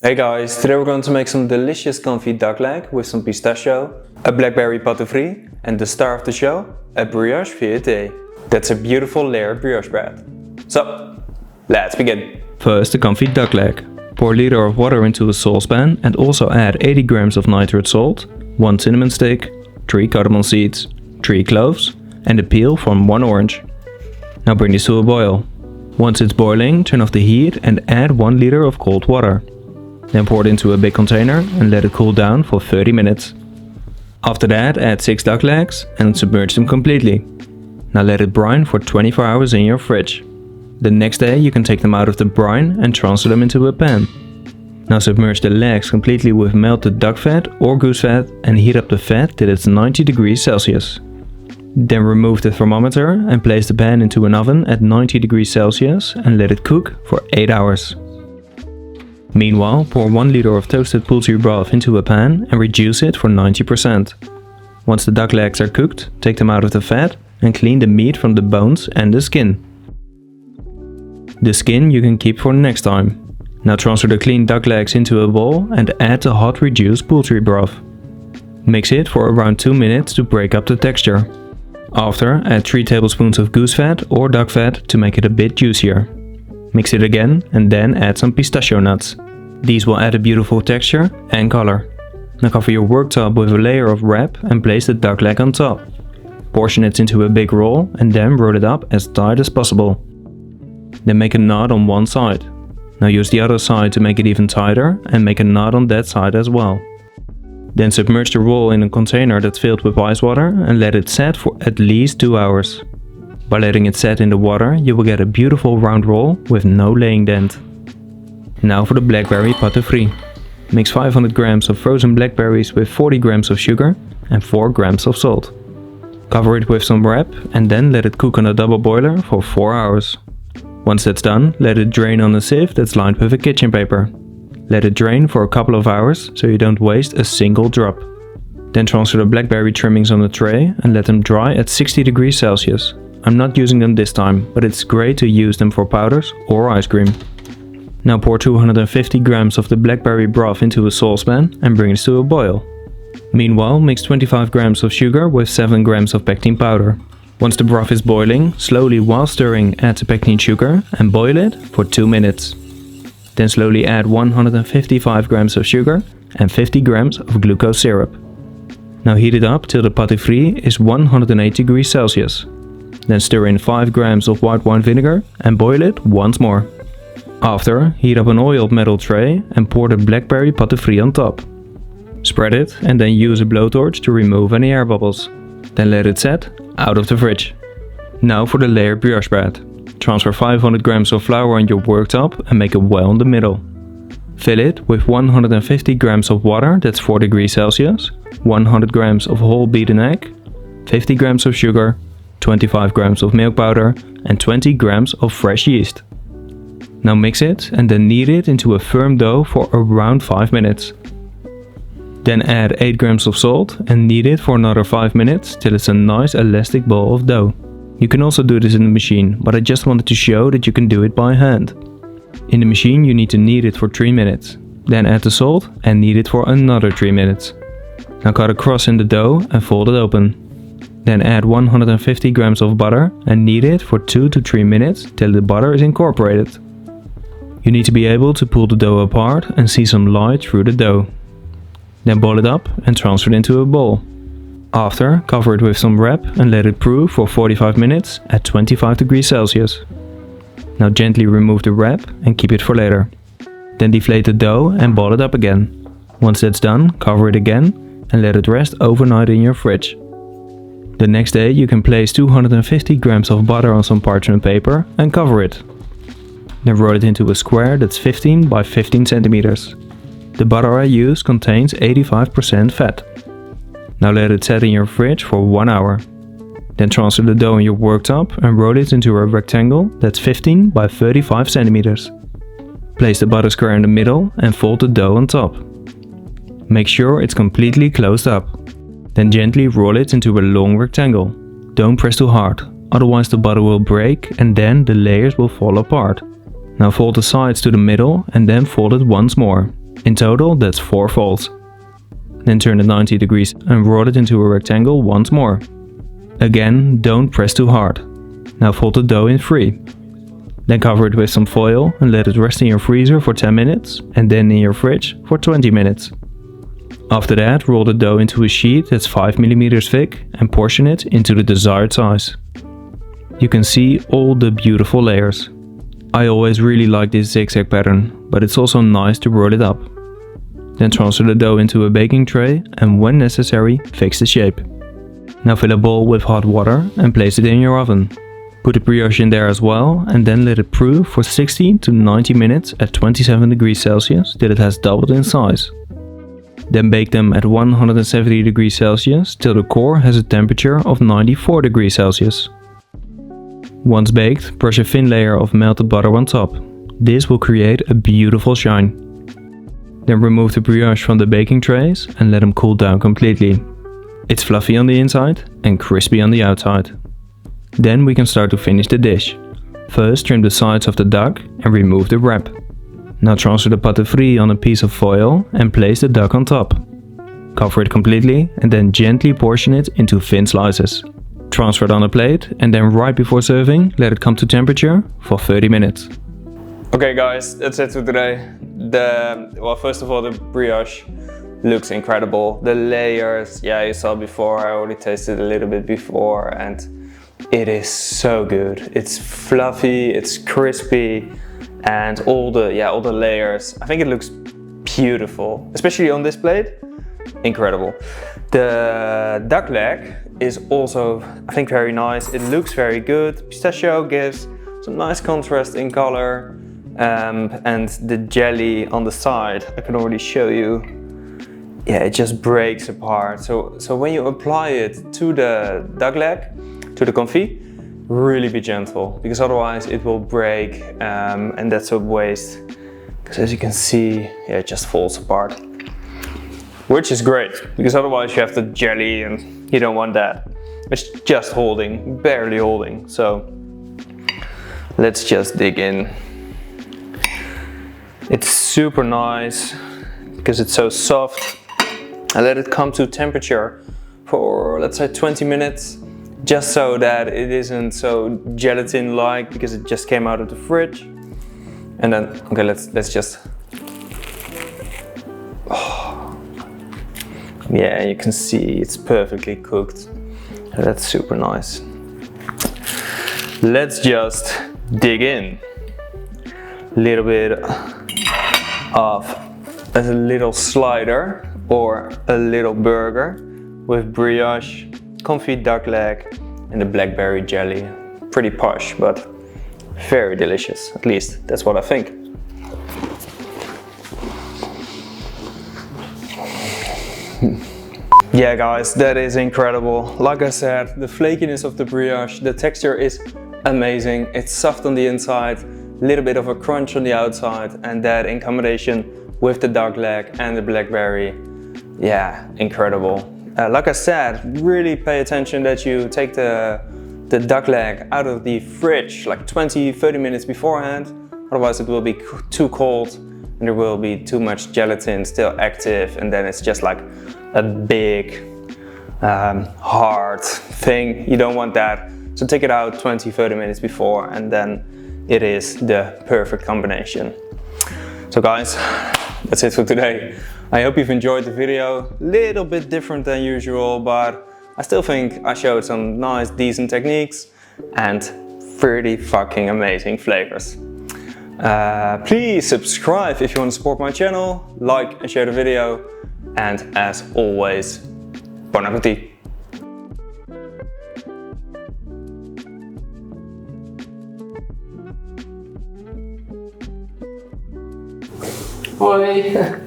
Hey guys, today we're going to make some delicious confit duck leg with some pistachio, a blackberry pate, and the star of the show, a brioche feuilletée. That's a beautiful layered brioche bread. So, let's begin. First, the confit duck leg. Pour a liter of water into a saucepan and also add 80 grams of nitrate salt, 1 cinnamon stick, 3 cardamom seeds, 3 cloves, and the peel from 1 orange. Now bring this to a boil. Once it's boiling, turn off the heat and add 1 liter of cold water. Then pour it into a big container and let it cool down for 30 minutes. After that, add 6 duck legs and submerge them completely. Now let it brine for 24 hours in your fridge. The next day you can take them out of the brine and transfer them into a pan. Now submerge the legs completely with melted duck fat or goose fat and heat up the fat till it's 90 degrees Celsius. Then remove the thermometer and place the pan into an oven at 90 degrees Celsius and let it cook for 8 hours. Meanwhile, pour 1 liter of toasted poultry broth into a pan and reduce it for 90%. Once the duck legs are cooked, take them out of the fat and clean the meat from the bones and the skin. The skin you can keep for next time. Now transfer the cleaned duck legs into a bowl and add the hot reduced poultry broth. Mix it for around 2 minutes to break up the texture. After, add 3 tablespoons of goose fat or duck fat to make it a bit juicier. Mix it again and then add some pistachio nuts. These will add a beautiful texture and color. Now cover your worktop with a layer of wrap and place the duck leg on top. Portion it into a big roll and then roll it up as tight as possible. Then make a knot on one side. Now use the other side to make it even tighter and make a knot on that side as well. Then submerge the roll in a container that's filled with ice water and let it set for at least 2 hours. By letting it set in the water, you will get a beautiful round roll with no laying dent. Now for the blackberry pate. Mix 500 grams of frozen blackberries with 40 grams of sugar and 4 grams of salt. Cover it with some wrap and then let it cook on a double boiler for 4 hours. Once that's done, let it drain on a sieve that's lined with a kitchen paper. Let it drain for a couple of hours so you don't waste a single drop. Then transfer the blackberry trimmings on a tray and let them dry at 60 degrees Celsius. I'm not using them this time, but it's great to use them for powders or ice cream. Now pour 250 grams of the blackberry broth into a saucepan and bring this to a boil. Meanwhile, mix 25 grams of sugar with 7 grams of pectin powder. Once the broth is boiling, slowly while stirring add the pectin sugar and boil it for 2 minutes. Then slowly add 155 grams of sugar and 50 grams of glucose syrup. Now heat it up till the pate is 108 degrees Celsius. Then stir in 5 grams of white wine vinegar and boil it once more. After, heat up an oiled metal tray and pour the blackberry pate on top. Spread it and then use a blowtorch to remove any air bubbles. Then let it set out of the fridge. Now for the layered brioche bread. Transfer 500 grams of flour on your worktop and make a well in the middle. Fill it with 150 grams of water that's 4 degrees Celsius, 100 grams of whole beaten egg, 50 grams of sugar, 25 grams of milk powder and 20 grams of fresh yeast. Now mix it and then knead it into a firm dough for around 5 minutes. Then add 8 grams of salt and knead it for another 5 minutes till it's a nice elastic ball of dough. You can also do this in the machine, but I just wanted to show that you can do it by hand. In the machine you need to knead it for 3 minutes. Then add the salt and knead it for another 3 minutes. Now cut a cross in the dough and fold it open. Then add 150 grams of butter and knead it for 2 to 3 minutes till the butter is incorporated. You need to be able to pull the dough apart and see some light through the dough. Then ball it up and transfer it into a bowl. After, cover it with some wrap and let it brew for 45 minutes at 25 degrees Celsius. Now gently remove the wrap and keep it for later. Then deflate the dough and ball it up again. Once that's done, cover it again and let it rest overnight in your fridge. The next day you can place 250 grams of butter on some parchment paper and cover it. Then roll it into a square that's 15 by 15 centimeters. The butter I use contains 85% fat. Now let it set in your fridge for 1 hour. Then transfer the dough on your worktop and roll it into a rectangle that's 15 by 35 centimeters. Place the butter square in the middle and fold the dough on top. Make sure it's completely closed up. Then gently roll it into a long rectangle. Don't press too hard, otherwise the butter will break and then the layers will fall apart. Now fold the sides to the middle and then fold it once more. In total, that's 4 folds. Then turn it 90 degrees and roll it into a rectangle once more. Again, don't press too hard. Now fold the dough in 3. Then cover it with some foil and let it rest in your freezer for 10 minutes and then in your fridge for 20 minutes. After that, roll the dough into a sheet that's 5 mm thick and portion it into the desired size. You can see all the beautiful layers. I always really like this zigzag pattern, but it's also nice to roll it up. Then transfer the dough into a baking tray and when necessary, fix the shape. Now fill a bowl with hot water and place it in your oven. Put the brioche in there as well and then let it brew for 60 to 90 minutes at 27 degrees Celsius till it has doubled in size. Then bake them at 170 degrees Celsius till the core has a temperature of 94 degrees Celsius. Once baked, brush a thin layer of melted butter on top. This will create a beautiful shine. Then remove the brioche from the baking trays and let them cool down completely. It's fluffy on the inside and crispy on the outside. Then we can start to finish the dish. First trim the sides of the duck and remove the wrap. Now transfer the pate frit on a piece of foil and place the duck on top. Cover it completely and then gently portion it into thin slices. Transfer it on a plate and then right before serving, let it come to temperature for 30 minutes. Okay guys, that's it for today. First of all, the brioche looks incredible. The layers, yeah, you saw before, I already tasted a little bit before and it is so good. It's fluffy, it's crispy, and all the layers. I think it looks beautiful, especially on this plate. Incredible. The duck leg is also, I think, very nice. It looks very good. Pistachio gives some nice contrast in color, and the jelly on the side, I can already show you. Yeah, it just breaks apart. So when you apply it to the duck leg, to the confit, really be gentle because otherwise it will break and that's a waste because as you can see, yeah, it just falls apart, which is great because otherwise you have the jelly and you don't want that. It's just holding, barely holding. So let's just dig in. It's super nice because it's so soft. I let it come to temperature for, let's say, 20 minutes. Just so that it isn't so gelatin-like because it just came out of the fridge. And then, okay, let's just. Oh. Yeah, you can see it's perfectly cooked. That's super nice. Let's just dig in. Little bit of a little slider or a little burger with brioche, confit duck leg and the blackberry jelly. Pretty posh, but very delicious. At least that's what I think. Yeah guys, that is incredible. Like I said, the flakiness of the brioche, the texture is amazing. It's soft on the inside, a little bit of a crunch on the outside, and that in combination with the duck leg and the blackberry, yeah, incredible. Like I said, really pay attention that you take the duck leg out of the fridge like 20-30 minutes beforehand, otherwise it will be too cold and there will be too much gelatin still active, and then it's just like a big hard thing. You don't want that, so take it out 20-30 minutes before and then it is the perfect combination. So guys, that's it for today. I hope you've enjoyed the video. Little bit different than usual, but I still think I showed some nice, decent techniques and pretty fucking amazing flavors. Please subscribe if you want to support my channel, like and share the video, and as always, bon appetit! Hoi!